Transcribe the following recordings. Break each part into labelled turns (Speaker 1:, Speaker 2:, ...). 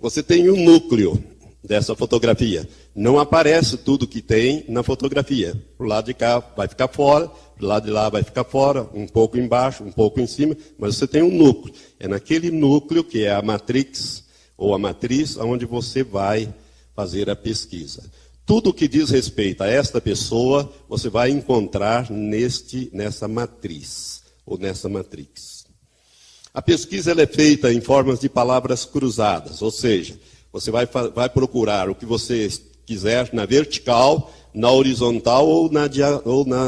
Speaker 1: você tem um núcleo dessa fotografia. Não aparece tudo que tem na fotografia. Pro lado de cá vai ficar fora, pro lado de lá vai ficar fora, um pouco embaixo, um pouco em cima, mas você tem um núcleo. É naquele núcleo que é a matrix, ou a matriz, onde você vai fazer a pesquisa. Tudo que diz respeito a esta pessoa, você vai encontrar nessa matriz, ou nessa matrix. A pesquisa ela é feita em formas de palavras cruzadas, ou seja, você vai procurar o que você quiser na vertical, na horizontal ou na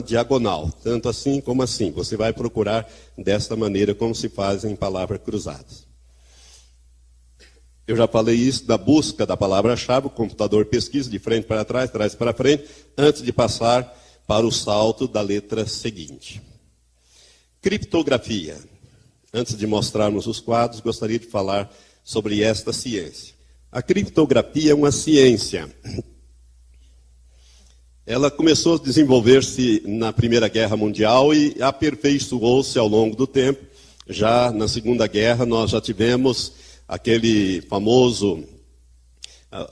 Speaker 1: diagonal. Tanto assim como assim. Você vai procurar desta maneira como se faz em palavras cruzadas. Eu já falei isso da busca da palavra-chave, o computador pesquisa de frente para trás, trás para frente, antes de passar para o salto da letra seguinte. Criptografia. Antes de mostrarmos os quadros, gostaria de falar sobre esta ciência. A criptografia é uma ciência. Ela começou a desenvolver-se na Primeira Guerra Mundial e aperfeiçoou-se ao longo do tempo. Já na Segunda Guerra nós já tivemos aquele famoso...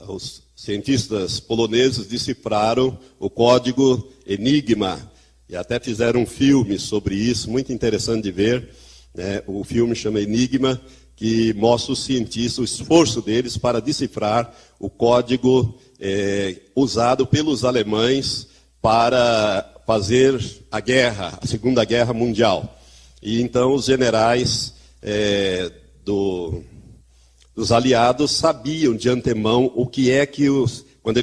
Speaker 1: Os cientistas poloneses decifraram o código Enigma e até fizeram um filme sobre isso, muito interessante de ver. O filme chama Enigma, que mostra os cientistas, o esforço deles para decifrar o código usado pelos alemães para fazer a guerra, a Segunda Guerra Mundial. E então os generais dos aliados sabiam de antemão o que é que quando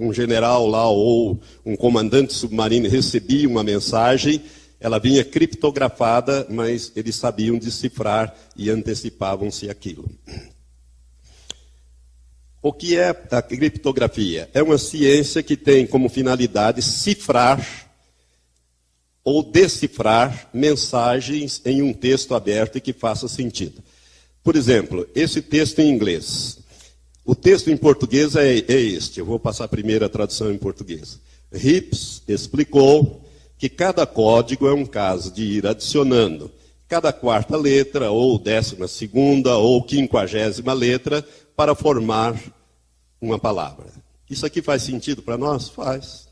Speaker 1: um general lá ou um comandante submarino recebia uma mensagem, ela vinha criptografada, mas eles sabiam decifrar e antecipavam-se aquilo. O que é a criptografia? É uma ciência que tem como finalidade cifrar ou decifrar mensagens em um texto aberto e que faça sentido. Por exemplo, esse texto em inglês. O texto em português é este. Eu vou passar primeiro a tradução em português. Rips explicou que cada código é um caso de ir adicionando cada quarta letra, ou 12ª, ou 50ª letra, para formar uma palavra. Isso aqui faz sentido para nós? Faz.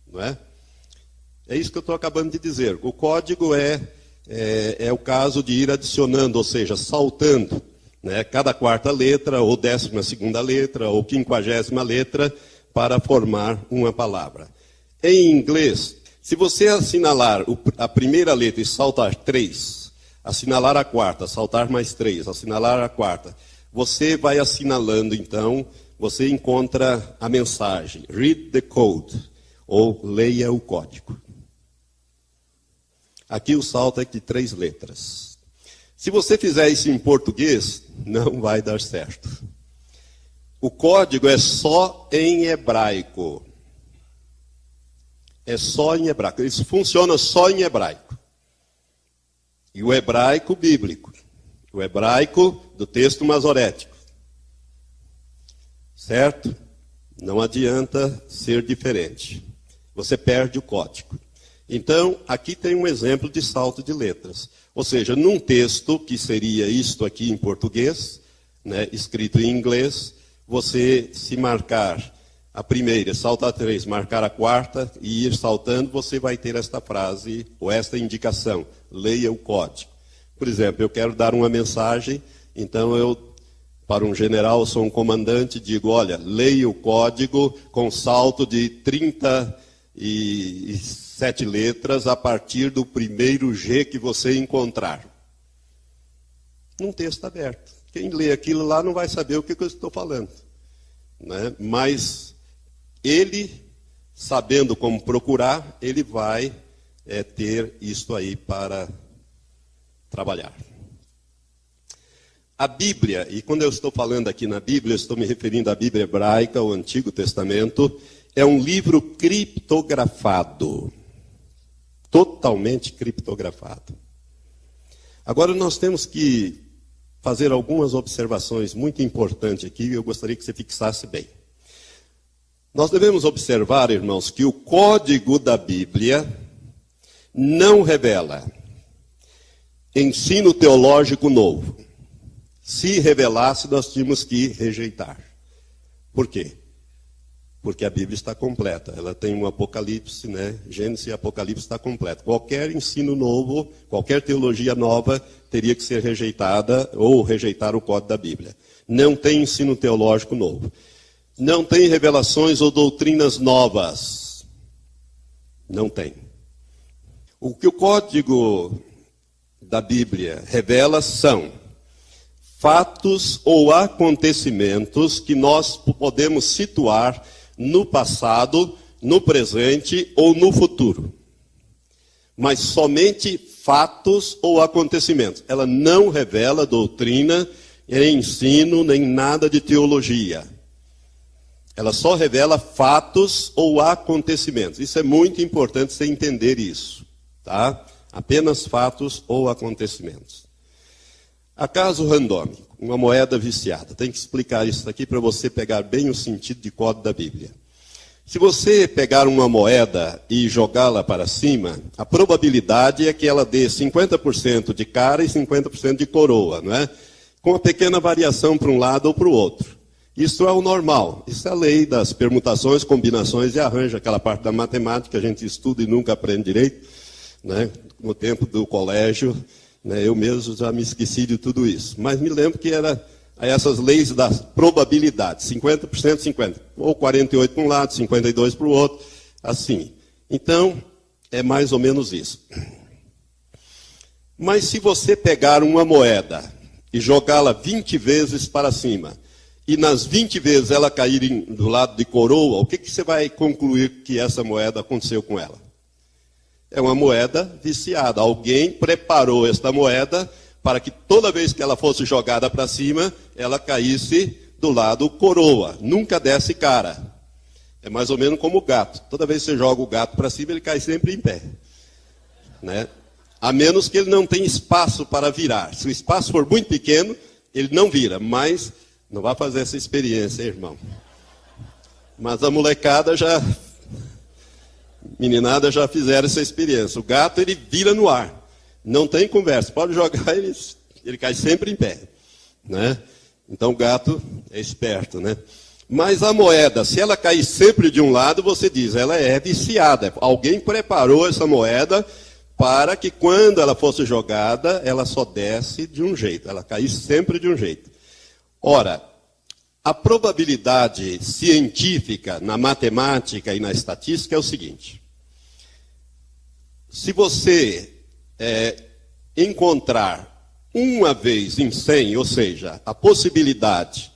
Speaker 1: Não é? É isso que eu estou acabando de dizer. O código é o caso de ir adicionando, ou seja, saltando, né, cada quarta letra, ou 12ª letra, ou 50ª letra, para formar uma palavra. Em inglês, se você assinalar a primeira letra e saltar 3, assinalar a quarta, saltar mais 3, assinalar a quarta, você vai assinalando, então, você encontra a mensagem, read the code, ou leia o código. Aqui o salto é de 3 letras. Se você fizer isso em português, não vai dar certo. O código é só em hebraico. É só em hebraico. Isso funciona só em hebraico. E o hebraico bíblico. O hebraico do texto masorético. Certo? Não adianta ser diferente. Você perde o código. Então, aqui tem um exemplo de salto de letras. Ou seja, num texto que seria isto aqui em português, né, escrito em inglês, você se marcar a primeira, saltar 3, marcar a quarta e ir saltando, você vai ter esta frase ou esta indicação, leia o código. Por exemplo, eu quero dar uma mensagem, então eu, para um general, sou um comandante, digo, olha, leia o código com salto de 37 letras a partir do primeiro G que você encontrar. Num texto aberto. Quem lê aquilo lá não vai saber o que eu estou falando. Né? Mas ele, sabendo como procurar, ele vai ter isto aí para trabalhar. A Bíblia, e quando eu estou falando aqui na Bíblia, eu estou me referindo à Bíblia hebraica, o Antigo Testamento, é um livro criptografado. Totalmente criptografado. Agora nós temos que fazer algumas observações muito importantes aqui, e eu gostaria que você fixasse bem. Nós devemos observar, irmãos, que o código da Bíblia não revela ensino teológico novo. Se revelasse, nós tínhamos que rejeitar. Por quê? Porque a Bíblia está completa. Ela tem um Apocalipse, né? Gênesis e Apocalipse está completo. Qualquer ensino novo, qualquer teologia nova, teria que ser rejeitada ou rejeitar o código da Bíblia. Não tem ensino teológico novo. Não tem revelações ou doutrinas novas. Não tem. O que o código da Bíblia revela são fatos ou acontecimentos que nós podemos situar no passado, no presente ou no futuro. Mas somente fatos ou acontecimentos. Ela não revela doutrina, ensino, nem nada de teologia. Ela só revela fatos ou acontecimentos. Isso é muito importante você entender isso, tá? Apenas fatos ou acontecimentos. Acaso randômico, uma moeda viciada. Tem que explicar isso aqui para você pegar bem o sentido de código da Bíblia. Se você pegar uma moeda e jogá-la para cima, a probabilidade é que ela dê 50% de cara e 50% de coroa, não é? Com uma pequena variação para um lado ou para o outro. Isso é o normal. Isso é a lei das permutações, combinações e arranjo, aquela parte da matemática que a gente estuda e nunca aprende direito, né? No tempo do colégio, né? Eu mesmo já me esqueci de tudo isso. Mas me lembro que era essas leis das probabilidades, 50%, 50%. Ou 48% para um lado, 52% para o outro, assim. Então, é mais ou menos isso. Mas se você pegar uma moeda e jogá-la 20 vezes para cima, e nas 20 vezes ela cair do lado de coroa, o que você vai concluir que essa moeda aconteceu com ela? É uma moeda viciada. Alguém preparou esta moeda para que toda vez que ela fosse jogada para cima, ela caísse do lado coroa, nunca desce cara. É mais ou menos como o gato. Toda vez que você joga o gato para cima, ele cai sempre em pé, né? A menos que ele não tenha espaço para virar. Se o espaço for muito pequeno, ele não vira, mas não vai fazer essa experiência, hein, irmão? Mas a meninada já fizeram essa experiência. O gato, ele vira no ar. Não tem conversa. Pode jogar, ele cai sempre em pé, né? Então o gato é esperto, né? Mas a moeda, se ela cair sempre de um lado, você diz, ela é viciada. Alguém preparou essa moeda para que quando ela fosse jogada, ela só desce de um jeito. Ela caísse sempre de um jeito. Ora, a probabilidade científica na matemática e na estatística é o seguinte. Se você encontrar uma vez em 100, ou seja, a possibilidade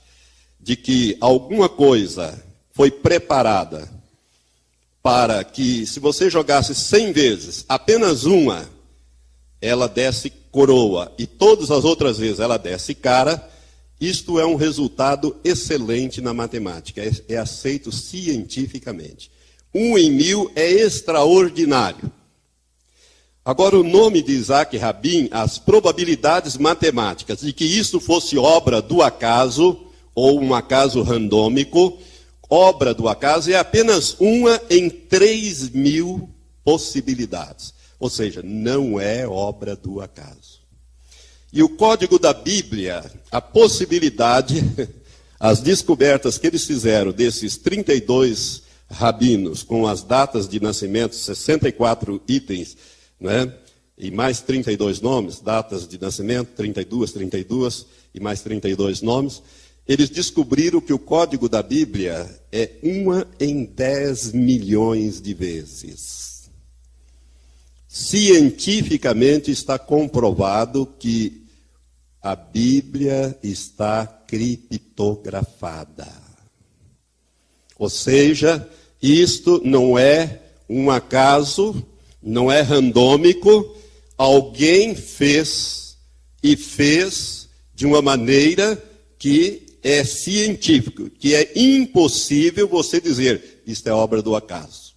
Speaker 1: de que alguma coisa foi preparada para que, se você jogasse 100 vezes, apenas uma, ela desse coroa, e todas as outras vezes ela desse cara, isto é um resultado excelente na matemática, é aceito cientificamente. 1 em 1000 é extraordinário. Agora, o nome de Isaac Rabin, as probabilidades matemáticas de que isso fosse obra do acaso, ou um acaso randômico, obra do acaso é apenas uma em 3.000 possibilidades. Ou seja, não é obra do acaso. E o código da Bíblia, a possibilidade, as descobertas que eles fizeram desses 32 rabinos, com as datas de nascimento, 64 itens, né? E mais 32 nomes, datas de nascimento, 32, e mais 32 nomes, eles descobriram que o código da Bíblia é 1 em 10 milhões de vezes. Cientificamente está comprovado que a Bíblia está criptografada. Ou seja, isto não é um acaso, não é randômico, alguém fez e fez de uma maneira que é científico, que é impossível você dizer, isto é obra do acaso.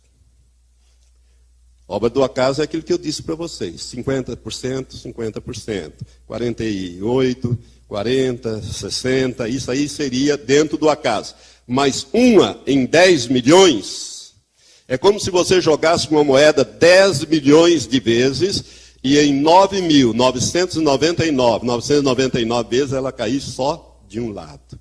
Speaker 1: Obra do acaso é aquilo que eu disse para vocês, 50%, 50%, 48%, 40%, 60%, isso aí seria dentro do acaso. Mas 1 em 10 milhões, é como se você jogasse uma moeda 10 milhões de vezes e em 9.999 vezes ela cair só de um lado.